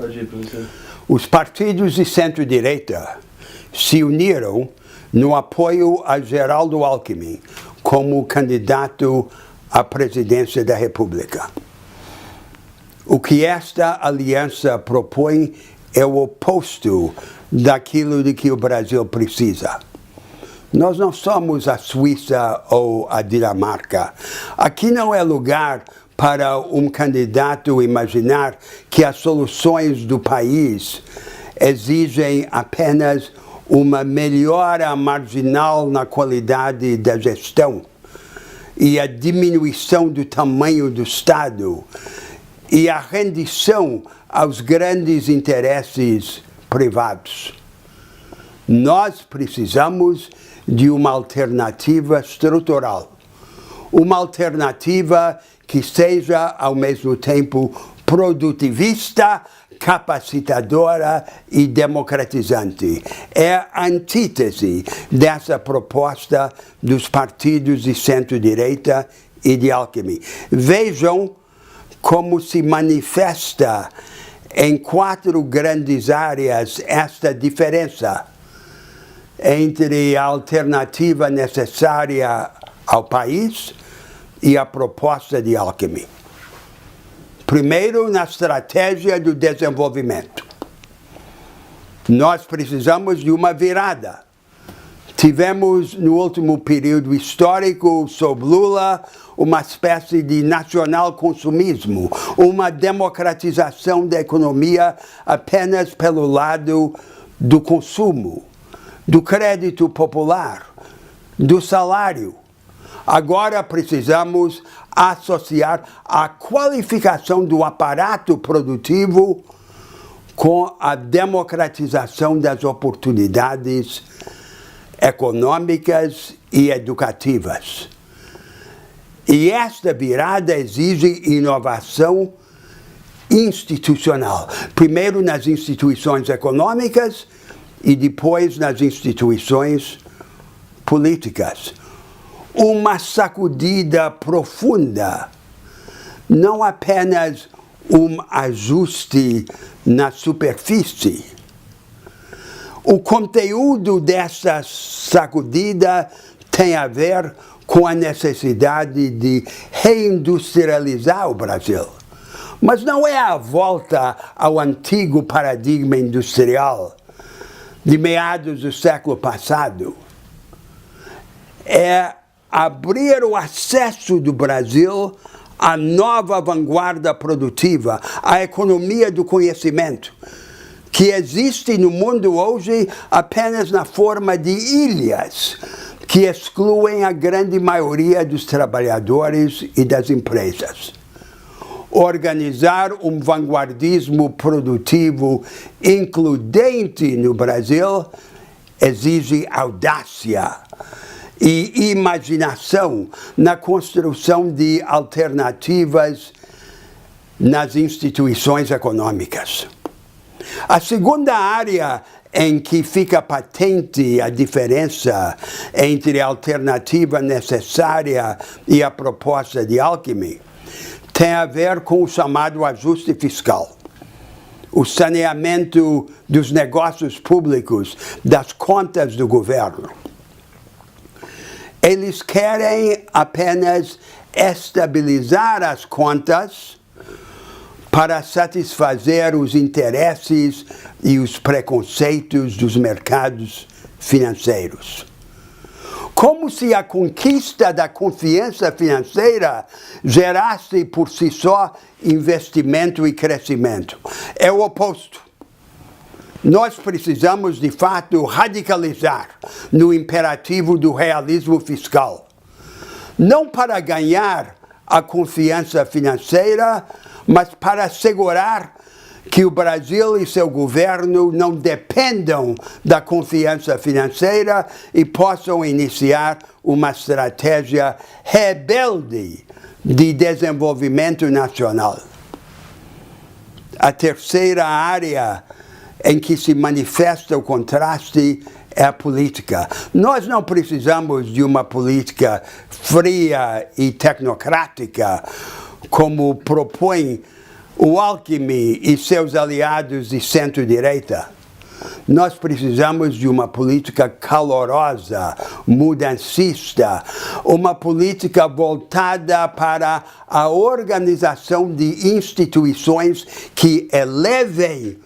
Pode ir, professor. Os partidos de centro-direita se uniram no apoio a Geraldo Alckmin como candidato à presidência da República. O que esta aliança propõe é o oposto daquilo de que o Brasil precisa. Nós não somos a Suíça ou a Dinamarca. Aqui não é lugar para um candidato imaginar que as soluções do país exigem apenas uma melhora marginal na qualidade da gestão e a diminuição do tamanho do Estado e a rendição aos grandes interesses privados. Nós precisamos de uma alternativa estrutural, uma alternativa que seja, ao mesmo tempo, produtivista, capacitadora e democratizante. É a antítese dessa proposta dos partidos de centro-direita e de Alckmin. Vejam como se manifesta em 4 grandes áreas esta diferença entre a alternativa necessária ao país e a proposta de Alckmin. Primeiro, na estratégia do desenvolvimento. Nós precisamos de uma virada. Tivemos, no último período histórico, sob Lula, uma espécie de nacional-consumismo, uma democratização da economia apenas pelo lado do consumo, do crédito popular, do salário. Agora precisamos associar a qualificação do aparato produtivo com a democratização das oportunidades econômicas e educativas. E esta virada exige inovação institucional. Primeiro nas instituições econômicas e depois nas instituições políticas. Uma sacudida profunda, não apenas um ajuste na superfície. O conteúdo dessa sacudida tem a ver com a necessidade de reindustrializar o Brasil. Mas não é a volta ao antigo paradigma industrial de meados do século passado. É abrir o acesso do Brasil à nova vanguarda produtiva, à economia do conhecimento, que existe no mundo hoje apenas na forma de ilhas, que excluem a grande maioria dos trabalhadores e das empresas. Organizar um vanguardismo produtivo includente no Brasil exige audácia e imaginação na construção de alternativas nas instituições econômicas. A segunda área em que fica patente a diferença entre a alternativa necessária e a proposta de Alckmin tem a ver com o chamado ajuste fiscal, o saneamento dos negócios públicos, das contas do governo. Eles querem apenas estabilizar as contas para satisfazer os interesses e os preconceitos dos mercados financeiros. Como se a conquista da confiança financeira gerasse por si só investimento e crescimento. É o oposto. Nós precisamos, de fato, radicalizar no imperativo do realismo fiscal. Não para ganhar a confiança financeira, mas para assegurar que o Brasil e seu governo não dependam da confiança financeira e possam iniciar uma estratégia rebelde de desenvolvimento nacional. A terceira área em que se manifesta o contraste é a política. Nós não precisamos de uma política fria e tecnocrática, como propõe o Alckmin e seus aliados de centro-direita, nós precisamos de uma política calorosa, mudancista, uma política voltada para a organização de instituições que elevem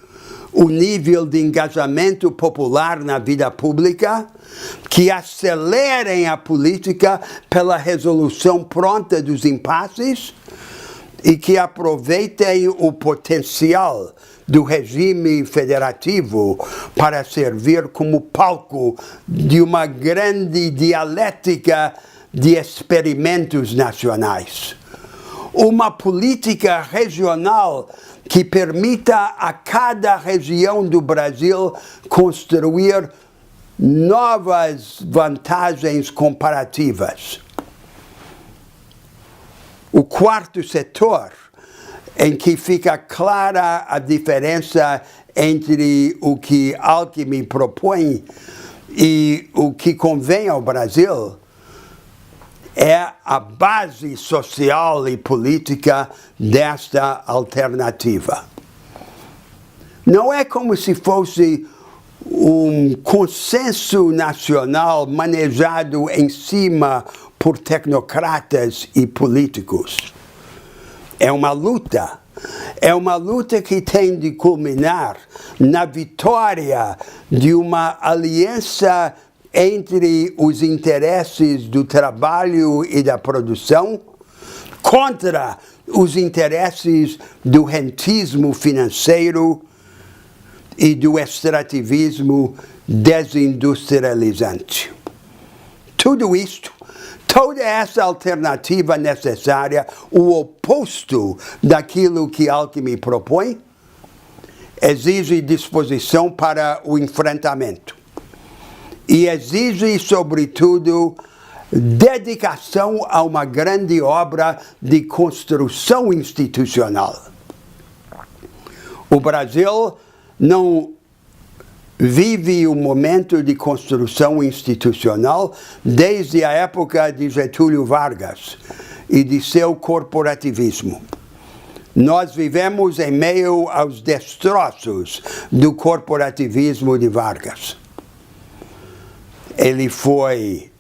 o nível de engajamento popular na vida pública, que acelerem a política pela resolução pronta dos impasses e que aproveitem o potencial do regime federativo para servir como palco de uma grande dialética de experimentos nacionais. Uma política regional que permita a cada região do Brasil construir novas vantagens comparativas. O quarto setor, em que fica clara a diferença entre o que Alckmin propõe e o que convém ao Brasil, é a base social e política desta alternativa. Não é como se fosse um consenso nacional manejado em cima por tecnocratas e políticos. É uma luta que tem de culminar na vitória de uma aliança entre os interesses do trabalho e da produção contra os interesses do rentismo financeiro e do extrativismo desindustrializante. Tudo isto, toda essa alternativa necessária, o oposto daquilo que Alckmin propõe, exige disposição para o enfrentamento. E exige, sobretudo, dedicação a uma grande obra de construção institucional. O Brasil não vive um momento de construção institucional desde a época de Getúlio Vargas e de seu corporativismo. Nós vivemos em meio aos destroços do corporativismo de Vargas. Ele foi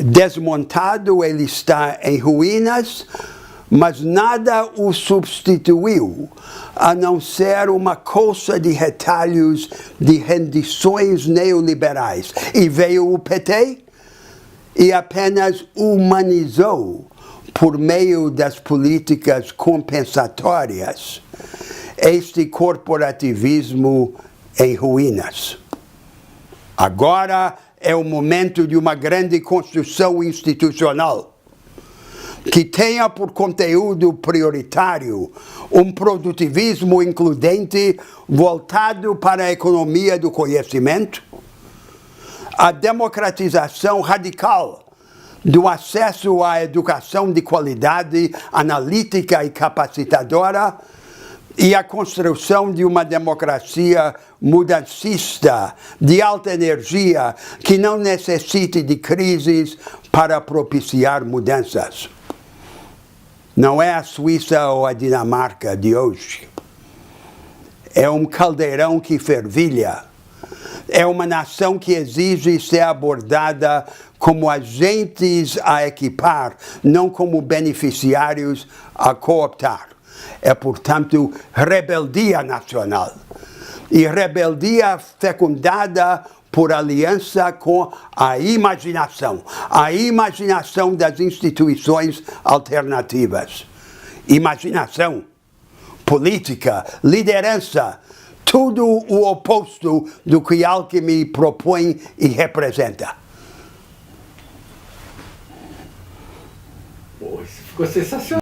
desmontado, ele está em ruínas, mas nada o substituiu, a não ser uma colcha de retalhos de rendições neoliberais. E veio o PT e apenas humanizou, por meio das políticas compensatórias, este corporativismo em ruínas. Agora é o momento de uma grande construção institucional que tenha por conteúdo prioritário um produtivismo includente voltado para a economia do conhecimento, a democratização radical do acesso à educação de qualidade analítica e capacitadora e a construção de uma democracia mudancista, de alta energia, que não necessite de crises para propiciar mudanças. Não é a Suíça ou a Dinamarca de hoje. É um caldeirão que fervilha. É uma nação que exige ser abordada como agentes a equipar, não como beneficiários a cooptar. É, portanto, rebeldia nacional. E rebeldia fecundada por aliança com a imaginação das instituições alternativas. Imaginação, política, liderança, tudo o oposto do que Alckmin propõe e representa. Pô, isso ficou sensacional.